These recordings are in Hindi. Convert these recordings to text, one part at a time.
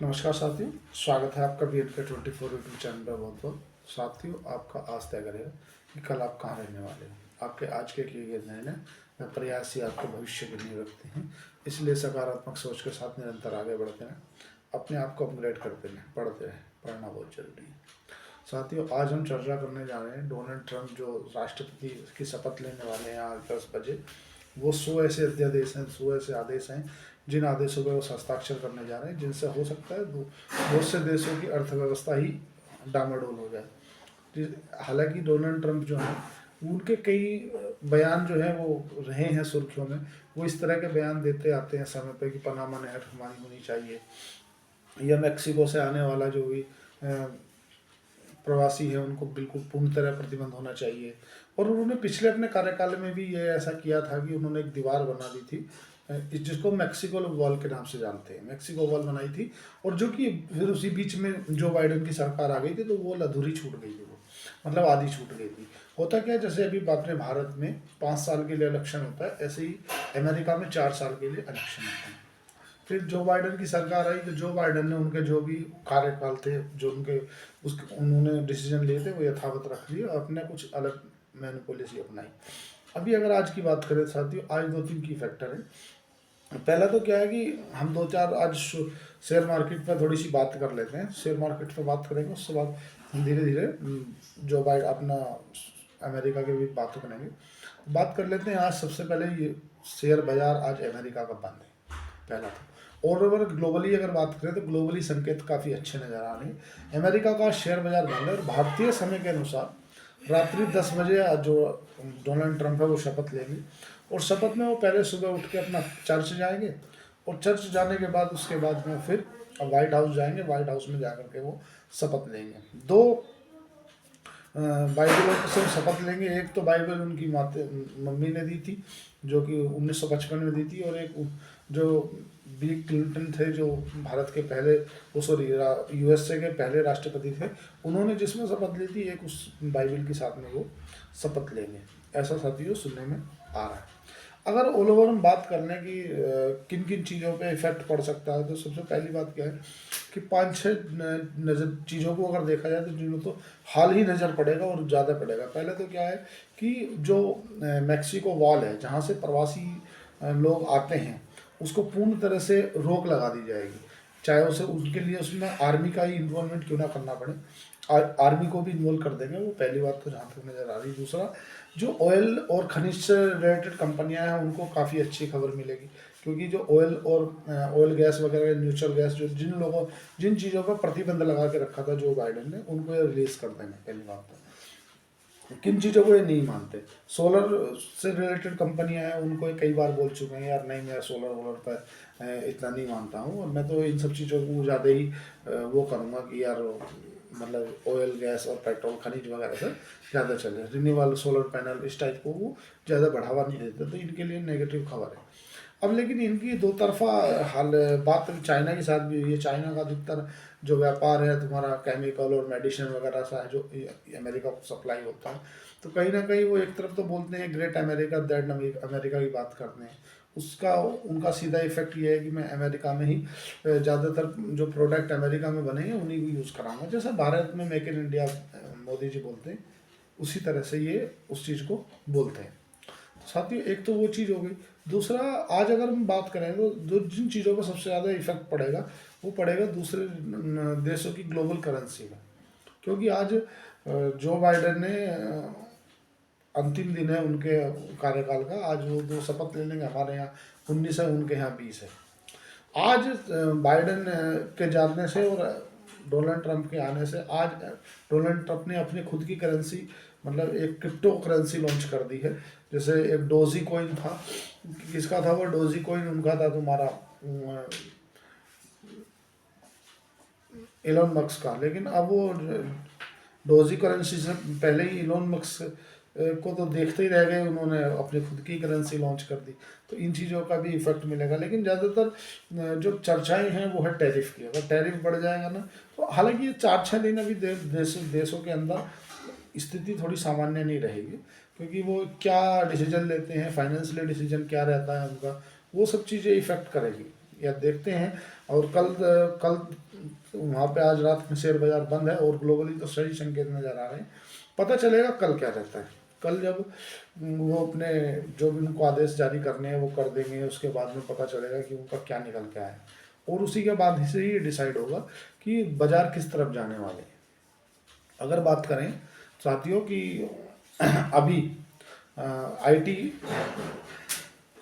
नमस्कार साथियों, स्वागत है आपका बी एड का 24 यूट्यूब चैनल पर। बहुत बहुत साथियों, आपका आज तय करेगा कि कल आप कहाँ रहने वाले हैं। आपके आज के किए गए निर्णय व प्रयास ही आपके भविष्य की नींव रखते हैं। इसलिए सकारात्मक सोच के साथ निरंतर आगे बढ़ते रहें, अपने आप को अपग्रेड करते रहें, पढ़ते रहें। पढ़ना बहुत जरूरी है साथियों। आज हम चर्चा करने जा रहे हैं डोनाल्ड ट्रंप जो राष्ट्रपति की शपथ लेने वाले हैं आज 10 बजे। वो 100 ऐसे अध्यादेश हैं, 100 ऐसे आदेश हैं जिन आदेशों पर वो हस्ताक्षर करने जा रहे हैं, जिनसे हो सकता है बहुत से देशों की अर्थव्यवस्था ही डामाडोल हो जाए। हालांकि डोनाल्ड ट्रंप जो हैं उनके कई बयान जो हैं वो रहे हैं सुर्खियों में। वो इस तरह के बयान देते आते हैं समय पे कि पनामा नहर हमारी होनी चाहिए, या मैक्सिको से आने वाला जो भी प्रवासी है उनको बिल्कुल पूर्ण तरह प्रतिबंध होना चाहिए। और उन्होंने पिछले अपने कार्यकाल में भी ये ऐसा किया था कि उन्होंने एक दीवार बना दी थी जिसको मैक्सिको वॉल के नाम से जानते हैं। मैक्सिको वॉल बनाई थी, और जो कि फिर उसी बीच में जो बाइडेन की सरकार आ गई थी तो वो अधूरी छूट गई थी, वो मतलब आधी छूट गई थी। होता क्या है, जैसे अभी अपने भारत में 5 साल के लिए इलेक्शन होता है, ऐसे ही अमेरिका में 4 साल के लिए इलेक्शन होता है। फिर जो बाइडेन की सरकार आई तो जो बाइडेन ने उनके जो भी कार्यकाल थे, जो उनके उन्होंने डिसीजन लिए थे वो यथावत रख लिए और अपने कुछ अलग मैंने पॉलिसी अपनाई। अभी अगर आज की बात करें साथियों, आज 2-3 की फैक्टर है। पहला तो क्या है कि हम 2-4 आज शेयर मार्केट पर थोड़ी सी बात कर लेते हैं। शेयर मार्केट पर बात करेंगे, उसके बाद हम धीरे धीरे जो बाइड अपना अमेरिका के भी बात करेंगे। बात कर लेते हैं। आज सबसे पहले ये शेयर बाजार आज अमेरिका का बंद है, पहला तो। और अगर ग्लोबली अगर बात करें तो ग्लोबली संकेत काफ़ी अच्छे नज़र आ रहे हैं। अमेरिका का शेयर बाजार बंद है और भारतीय समय के अनुसार रात्रि 10 बजे जो डोनाल्ड ट्रंप है वो शपथ लेंगे। और शपथ में वो पहले सुबह उठ के अपना चर्च जाएंगे, और चर्च जाने के बाद उसके बाद में फिर व्हाइट हाउस जाएंगे। व्हाइट हाउस में जाकर के वो शपथ लेंगे। दो बाइबलों से शपथ लेंगे। एक तो बाइबल उनकी माते मम्मी ने दी थी जो कि 1955 में दी थी, और एक जो बिल क्लिंटन थे जो भारत के पहले वो सॉरी यूएसए के पहले राष्ट्रपति थे, उन्होंने जिसमें शपथ ली थी एक उस बाइबल के साथ में वो शपथ लेंगे। ऐसा साथियों सुनने में आ रहा है। अगर ऑल ओवर हम बात करने की किन किन चीज़ों पे इफेक्ट पड़ सकता है, तो सबसे पहली बात क्या है कि 5-6 नज़र चीज़ों को अगर देखा जाए तो जिन्हों तो हाल ही नज़र पड़ेगा और ज़्यादा पड़ेगा। पहले तो क्या है कि जो मैक्सिको वॉल है जहाँ से प्रवासी लोग आते हैं उसको पूर्ण तरह से रोक लगा दी जाएगी, चाहे उसे उनके लिए उसमें आर्मी का ही इन्वॉल्वमेंट क्यों ना करना पड़े। आर्मी को भी इन्वॉल्व कर देंगे, वो पहली बात तो जहाँ तक नज़र आ रही है। दूसरा, जो ऑयल और खनिज से रिलेटेड कंपनियां हैं उनको काफ़ी अच्छी खबर मिलेगी, क्योंकि जो ऑयल गैस वगैरह नेचुरल गैस जो जिन चीज़ों पर प्रतिबंध लगा के रखा था जो बाइडेन ने, उनको ये रिलीज कर देंगे। पहली बात तो किन चीज़ों को ये नहीं मानते। सोलर से रिलेटेड कंपनियां हैं उनको ये कई बार बोल चुके हैं यार नहीं, मैं सोलर वोलर पर इतना नहीं मानता हूँ, और मैं तो इन सब चीज़ों को ज़्यादा ही वो करूँगा कि यार मतलब ऑयल गैस और पेट्रोल खनिज वगैरह से ज़्यादा चले, रिन्यूएबल सोलर पैनल इस टाइप को वो ज़्यादा बढ़ावा नहीं देते, तो इनके लिए नेगेटिव खबर है। अब लेकिन इनकी दो तरफा हाल बात चाइना के साथ भी हुई है। चाइना का अधिकतर जो व्यापार है तुम्हारा केमिकल और मेडिसिन वगैरह सा है जो अमेरिका को सप्लाई होता है, तो कहीं ना कहीं वो एक तरफ तो बोलते हैं ग्रेट अमेरिका दैट अमेरिका की बात करते हैं, उसका उनका सीधा इफेक्ट ये है कि मैं अमेरिका में ही ज़्यादातर जो प्रोडक्ट अमेरिका में बने हैं उन्हीं को यूज़ कराऊंगा। जैसे भारत में make in India Modi ji बोलते हैं, उसी तरह से ये उस चीज़ को बोलते हैं। साथियों एक तो वो चीज़ हो गई। दूसरा, आज अगर हम बात करें तो जो जिन चीज़ों पर सबसे ज़्यादा इफेक्ट पड़ेगा वो पड़ेगा दूसरे देशों की ग्लोबल करेंसी में, क्योंकि आज जो बाइडेन ने अंतिम दिन है उनके कार्यकाल का, आज वो जो शपथ ले लेंगे, हमारे यहाँ 19 है, उनके यहाँ 20 है। आज बाइडेन के जाने से और डोनाल्ड ट्रंप के आने से आज डोनाल्ड ट्रंप ने अपनी खुद की करेंसी मतलब एक क्रिप्टो करेंसी लॉन्च कर दी है। जैसे एक डोजी कॉइन था, किसका था वो डोजी कॉइन, उनका था तुम्हारा एलोन मस्क का। लेकिन अब वो डोजी करेंसी से पहले ही एलोन मस्क को तो देखते ही रह गए, उन्होंने अपनी खुद की करेंसी लॉन्च कर दी, तो इन चीज़ों का भी इफेक्ट मिलेगा। लेकिन ज़्यादातर जो चर्चाएं हैं वो है टैरिफ की। अगर टैरिफ बढ़ जाएगा ना, तो हालांकि ये 4-6 दिन अभी देशों के अंदर स्थिति थोड़ी सामान्य नहीं रहेगी, क्योंकि वो क्या डिसीजन लेते हैं, फाइनेंशियल डिसीजन क्या रहता है उनका, वो सब चीज़ें इफेक्ट करेगी। या देखते हैं। और कल कल वहाँ पे आज रात में शेयर बाजार बंद है और ग्लोबली तो सही संकेत नज़र आ रहे हैं। पता चलेगा कल क्या रहता है। कल जब वो अपने जो भी उनको आदेश जारी करने हैं वो कर देंगे, उसके बाद में पता चलेगा कि उनका क्या निकल के आया है, और उसी के बाद से ही डिसाइड होगा कि बाजार किस तरफ जाने वाले हैं। अगर बात करें साथियों कि अभी आईटी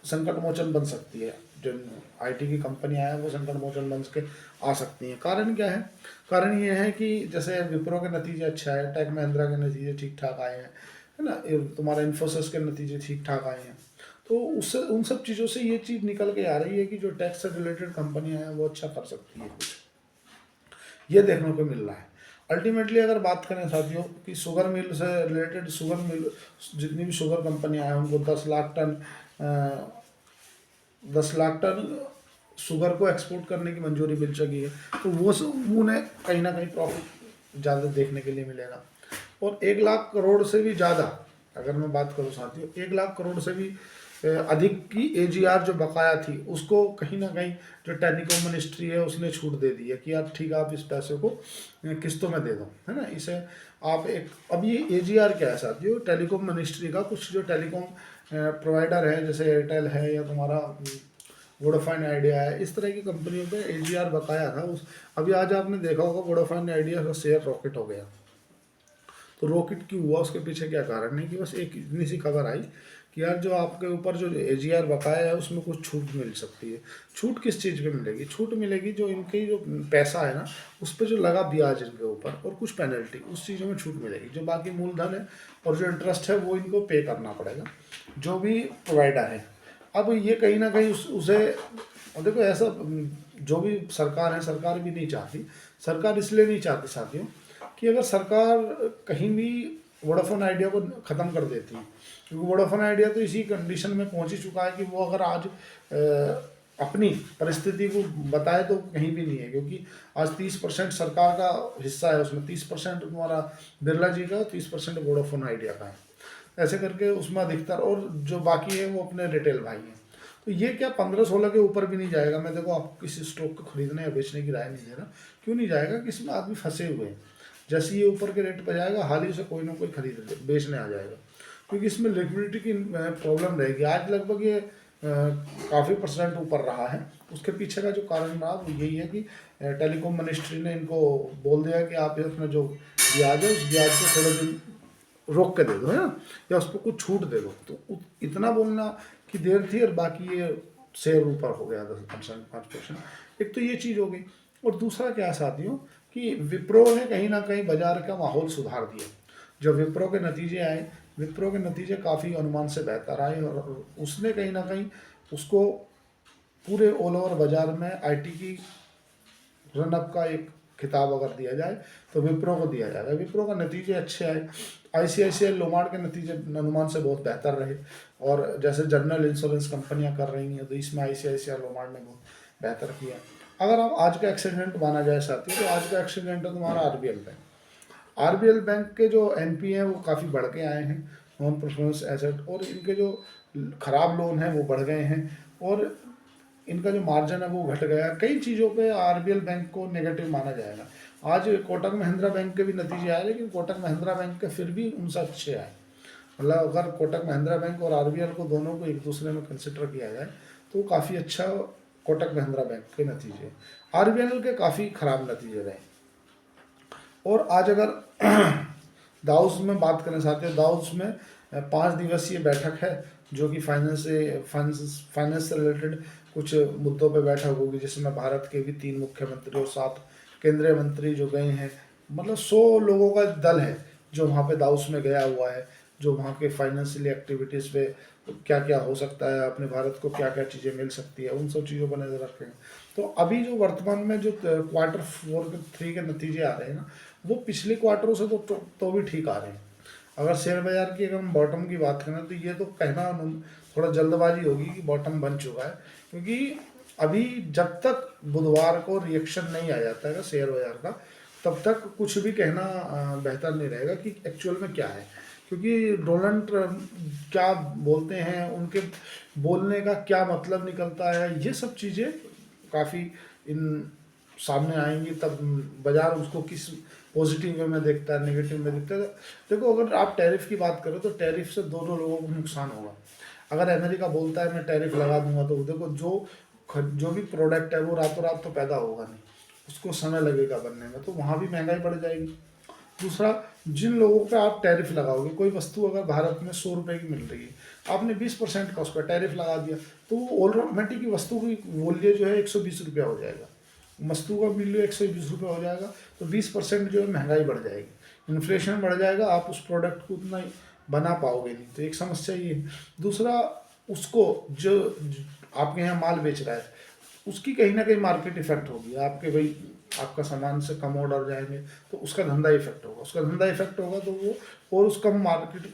संकट मोचन बन सकती है, जो आईटी की कंपनियां हैं वो संकट मोचन बन के आ सकती हैं। कारण क्या है? कारण ये है कि जैसे विप्रो के नतीजे अच्छे आए, टेक महिंद्रा के नतीजे ठीक ठाक आए हैं, है ना, तुम्हारा इन्फोसिस के नतीजे ठीक ठाक आए हैं। तो उससे उन सब चीज़ों से ये चीज़ निकल के आ रही है कि जो टैक्स से रिलेटेड कंपनियां हैं वो अच्छा कर सकती है कुछ, ये देखने को मिल रहा है। अल्टीमेटली अगर बात करें साथियों कि शुगर मिल से रिलेटेड, शुगर मिल जितनी भी शुगर कंपनियां हैं उनको 10 लाख टन शुगर को एक्सपोर्ट करने की मंजूरी मिल चुकी है। तो वो उन्हें कहीं ना कहीं प्रॉफिट ज़्यादा देखने के लिए मिलेगा। और 1 लाख करोड़ से भी ज़्यादा अगर मैं बात करूँ साथियों, 1 लाख करोड़ से भी अधिक की एजीआर जो बकाया थी उसको कहीं ना कहीं जो टेलीकॉम मिनिस्ट्री है उसने छूट दे दी है कि यार ठीक है आप इस पैसे को किस्तों में दे दो, है ना। इसे आप एक, अब ये एजीआर क्या है साथियों? टेलीकॉम मिनिस्ट्री का कुछ जो टेलीकॉम प्रोवाइडर है जैसे एयरटेल है या तुम्हारा वोडाफोन आइडिया है, इस तरह की कंपनियों पे एजीआर बकाया था। उस अभी आज आपने देखा होगा वोडाफोन आइडिया का शेयर रॉकेट हो गया। तो रॉकेट क्यों हुआ, उसके पीछे क्या कारण है? कि बस एक इतनी सी खबर आई कि यार जो आपके ऊपर जो एजीआर बकाया है उसमें कुछ छूट मिल सकती है। छूट किस चीज़ पे मिलेगी? छूट मिलेगी जो इनकी जो पैसा है ना उस पर जो लगा ब्याज इनके ऊपर और कुछ पेनल्टी, उस चीज़ों में छूट मिलेगी। जो बाकी मूलधन है और जो इंटरेस्ट है वो इनको पे करना पड़ेगा जो भी प्रोवाइडर है। अब ये कहीं ना कहीं उसे, और देखो ऐसा जो भी सरकार है, सरकार भी नहीं चाहती। सरकार इसलिए नहीं चाहती साथियों कि अगर सरकार कहीं भी वोडाफोन आइडिया को ख़त्म कर देती है, क्योंकि वोडाफोन आइडिया तो इसी कंडीशन में पहुंच ही चुका है कि वो अगर आज अपनी परिस्थिति को बताए तो कहीं भी नहीं है, क्योंकि आज 30% सरकार का हिस्सा है, उसमें 30% तुम्हारा बिरला जी का, 30% वोडाफोन आइडिया का है। ऐसे करके उसमें अधिकतर, और जो बाकी है वो अपने रिटेल भाई हैं। तो ये क्या 15-16 के ऊपर भी नहीं जाएगा। मैं देखो आपको किसी स्टॉक को खरीदने या बेचने की राय नहीं दे रहा, क्यों नहीं जाएगा कि इसमें आदमी फंसे हुए हैं। जैसे ये ऊपर के रेट पर जाएगा हाल ही से कोई ना कोई खरीद बेचने आ जाएगा, क्योंकि इसमें लिक्विडिटी की प्रॉब्लम रहेगी। आज लगभग ये काफ़ी परसेंट ऊपर रहा है। उसके पीछे का जो कारण रहा वो यही है कि टेलीकॉम मिनिस्ट्री ने इनको बोल दिया कि आप अपना जो ब्याज है उस ब्याज को थोड़े दिन रोक के दे दो, है ना, या उस पर कुछ छूट दे दो। तो इतना बोलना की देर थी, और बाकी ये शेयर ऊपर हो गया 10%, 5%। एक तो ये चीज़ हो गई, और दूसरा क्या है साथियों कि विप्रो ने कहीं ना कहीं बाजार का माहौल सुधार दिया। जब विप्रो के नतीजे आए, विप्रो के नतीजे काफ़ी अनुमान से बेहतर आए, और उसने कहीं ना कहीं उसको पूरे ऑल ओवर बाजार में आईटी की रनअप का एक खिताब अगर दिया जाए तो विप्रो को दिया जाएगा। विप्रो का नतीजे अच्छे आए। आईसीआईसीआई लोमार्ट के नतीजे अनुमान से बहुत बेहतर रहे, और जैसे जनरल इंश्योरेंस कंपनियां कर रही हैं तो इसमें आईसीआईसीआई लोमार्ट ने बहुत बेहतर किया। अगर आप आज का एक्सीडेंट माना जाए साथियों तो आज का एक्सीडेंट है तुम्हारा आरबीएल बैंक। आरबीएल बैंक के जो एनपी हैं वो काफ़ी बढ़ के आए हैं, नॉन परफॉर्मेंस एसेट, और इनके जो खराब लोन हैं वो बढ़ गए हैं, और इनका जो मार्जिन है वो घट गया। कई चीज़ों पे आरबीएल बैंक को नेगेटिव माना जाएगा। आज कोटक महिंद्रा बैंक के भी नतीजे आए, लेकिन कोटक महिंद्रा बैंक के फिर भी उनसे अच्छे आए। मतलब अगर कोटक महिंद्रा बैंक और आरबीएल को दोनों को एक दूसरे में कंसिडर किया जाए तो काफ़ी अच्छा कोटक महिंद्रा बैंक के नतीजे। आरबीएल के काफ़ी खराब नतीजे रहे। और आज अगर दाउस में बात करें साथियों, दाउस में 5 दिवसीय बैठक है जो कि फाइनेंस से रिलेटेड कुछ मुद्दों पे बैठक होगी, जिसमें भारत के भी 3 मुख्यमंत्री और 7 केंद्रीय मंत्री जो गए हैं। मतलब 100 लोगों का दल है जो वहाँ पे दाउस में गया हुआ है, जो वहाँ के फाइनेंशियल एक्टिविटीज़ पे क्या क्या हो सकता है, अपने भारत को क्या क्या चीज़ें मिल सकती है, उन सब चीज़ों पर नज़र रखेंगे। तो अभी जो वर्तमान में जो Q4 3 के नतीजे आ रहे हैं ना, वो पिछले क्वार्टरों से तो भी ठीक आ रहे हैं। अगर शेयर बाजार की अगर हम बॉटम की बात करें तो ये तो कहना थोड़ा जल्दबाजी होगी कि बॉटम बन चुका है, क्योंकि अभी जब तक बुधवार को रिएक्शन नहीं आ जाता है शेयर बाजार का तब तक कुछ भी कहना बेहतर नहीं रहेगा कि एक्चुअल में क्या है। क्योंकि डोनाल्ड ट्रम्प क्या बोलते हैं, उनके बोलने का क्या मतलब निकलता है, ये सब चीज़ें काफ़ी इन सामने आएंगी, तब बाजार उसको किस पॉजिटिव वे में देखता है, नेगेटिव में देखता है। देखो, अगर आप टैरिफ की बात करो तो टैरिफ से दोनों लोगों को नुकसान होगा। अगर अमेरिका बोलता है मैं टैरिफ लगा दूंगा, तो देखो जो भी प्रोडक्ट है वो रातों रात तो पैदा होगा नहीं, उसको समय लगेगा बनने में, तो वहाँ भी महंगाई बढ़ जाएगी। दूसरा, जिन लोगों पे आप टैरिफ लगाओगे, कोई वस्तु अगर भारत में 100 रुपये की मिल रही है, आपने 20% का उस पर टैरिफ लगा दिया, तो वो ऑटोमेटिक वस्तु की मूल्य जो है 120 रुपया हो जाएगा, वस्तु का मूल्य 120 रुपये हो जाएगा, तो 20% जो है महंगाई बढ़ जाएगी, इन्फ्लेशन बढ़ जाएगा, आप उस प्रोडक्ट को उतना ही बना पाओगे नहीं, तो एक समस्या ये है। दूसरा, उसको जो आपके यहाँ माल बेच रहा है, उसकी कहीं ना कहीं मार्केट इफेक्ट होगी, आपके भाई आपका सामान से कम ऑर्डर जाएंगे, तो उसका धंधा इफेक्ट होगा, तो वो और उस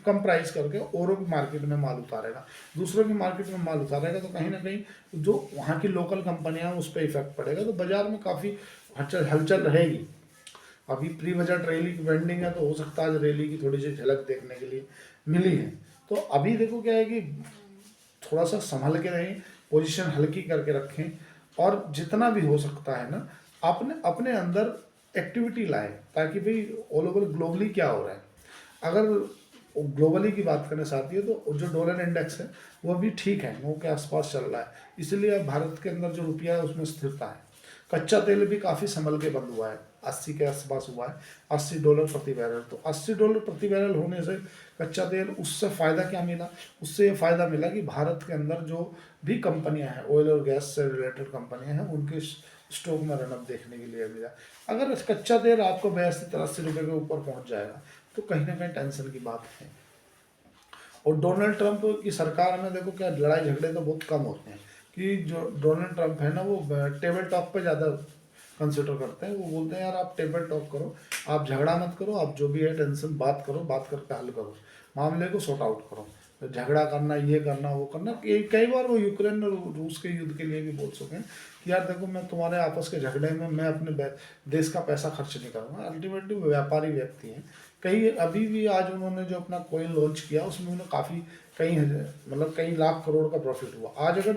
कम प्राइस करके औरों की मार्केट में माल उतारेगा, दूसरों की मार्केट में माल उतारेगा, तो कहीं ना कहीं जो वहाँ की लोकल कंपनियां हैं उस पर इफेक्ट पड़ेगा, तो बाजार में काफ़ी हलचल रहेगी। अभी प्री बजट रैली की वेंडिंग है, तो हो सकता है आज रैली की थोड़ी सी झलक देखने के लिए मिली है। तो अभी देखो क्या है कि थोड़ा सा संभल के रहें, पोजीशन हल्की करके रखें, और जितना भी हो सकता है ना, अपने अपने अंदर एक्टिविटी लाएं, ताकि भाई ऑल ओवर ग्लोबली क्या हो रहा है। अगर ग्लोबली की बात करें साथियों, तो जो डॉलर इंडेक्स है वो भी ठीक है, 9 के आसपास चल रहा है, इसलिए अब भारत के अंदर जो रुपया है उसमें स्थिरता है। कच्चा तेल भी काफ़ी संभल के बंद हुआ है, 80 के आसपास हुआ है, $80 प्रति बैरल। तो $80 प्रति बैरल होने से कच्चा तेल, उससे फ़ायदा क्या मिला? उससे ये फ़ायदा मिला कि भारत के अंदर जो भी कंपनियां हैं, ऑयल और गैस से रिलेटेड कंपनियां हैं, उनके स्टॉक में रनअप देखने के लिए मिला। अगर कच्चा तेल आपको 82-83 रुपये के ऊपर पहुंच जाएगा, तो कहीं ना कहीं टेंशन की बात है। और डोनाल्ड ट्रंप की सरकार में देखो क्या लड़ाई झगड़े तो बहुत कम होते हैं, कि जो डोनाल्ड ट्रंप है ना, वो टेबल टॉक पे ज़्यादा कंसिडर करते हैं। वो बोलते हैं यार आप टेबल टॉक करो, आप झगड़ा मत करो, आप जो भी है टेंशन बात करो, बात करके हल करो, मामले को सॉर्ट आउट करो। तो झगड़ा करना, ये करना, वो करना, कई बार वो यूक्रेन और रूस के युद्ध के लिए भी बोल सकें कि यार देखो, मैं तुम्हारे आपस के झगड़े में मैं अपने देश का पैसा खर्च नहीं करूँगा। अल्टीमेटली वो व्यापारी व्यक्ति हैं। कई अभी भी आज उन्होंने जो अपना कॉइन लॉन्च किया, उसमें उन्हें काफ़ी कई लाख करोड़ का प्रॉफिट हुआ। आज अगर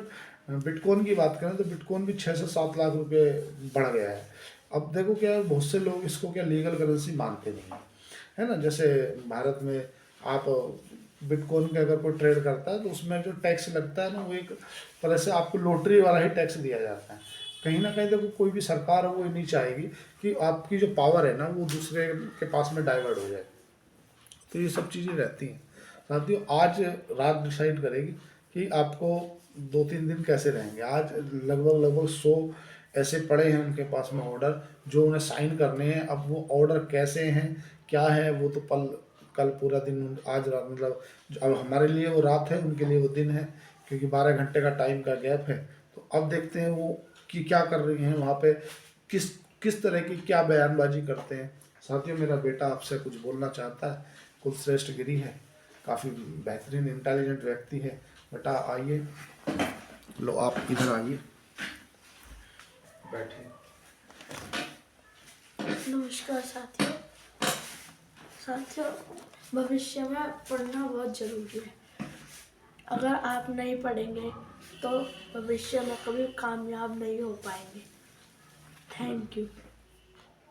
बिटकॉइन की बात करें तो बिटकॉइन भी 6 से 7 लाख रुपए बढ़ गया है। अब देखो क्या है, बहुत से लोग इसको क्या लीगल करेंसी मानते नहीं है ना। जैसे भारत में आप बिटकॉइन के अगर कोई ट्रेड करता है, तो उसमें जो टैक्स लगता है ना, वो एक तरह से आपको लॉटरी वाला ही टैक्स दिया जाता है। कहीं ना कहीं देखो, कोई भी सरकार है वो नहीं चाहेगी कि आपकी जो पावर है ना, वो दूसरे के पास में डाइवर्ट हो जाए। तो ये सब चीज़ें रहती हैं साथियों। आज रात डिसाइड करेगी कि आपको 2-3 दिन कैसे रहेंगे। आज लगभग 100 ऐसे पड़े हैं उनके पास में ऑर्डर, जो उन्हें साइन करने हैं। अब वो ऑर्डर कैसे हैं, क्या है, वो तो कल पूरा दिन, आज रात अब हमारे लिए वो रात है, उनके लिए वो दिन है, क्योंकि 12 घंटे का टाइम का गैप है। तो अब देखते हैं वो कि क्या कर रही हैं वहाँ पे, किस किस तरह की क्या बयानबाजी करते हैं। साथियों, मेरा बेटा आपसे कुछ बोलना चाहता है। कुलश्रेष्ठ गिरी है, काफ़ी बेहतरीन इंटेलिजेंट व्यक्ति है। बेटा आइए, लो आप इधर आइए, बैठिए। नमस्कार साथियों। भविष्य में पढ़ना बहुत ज़रूरी है। अगर आप नहीं पढ़ेंगे तो भविष्य में कभी कामयाब नहीं हो पाएंगे। Thank you.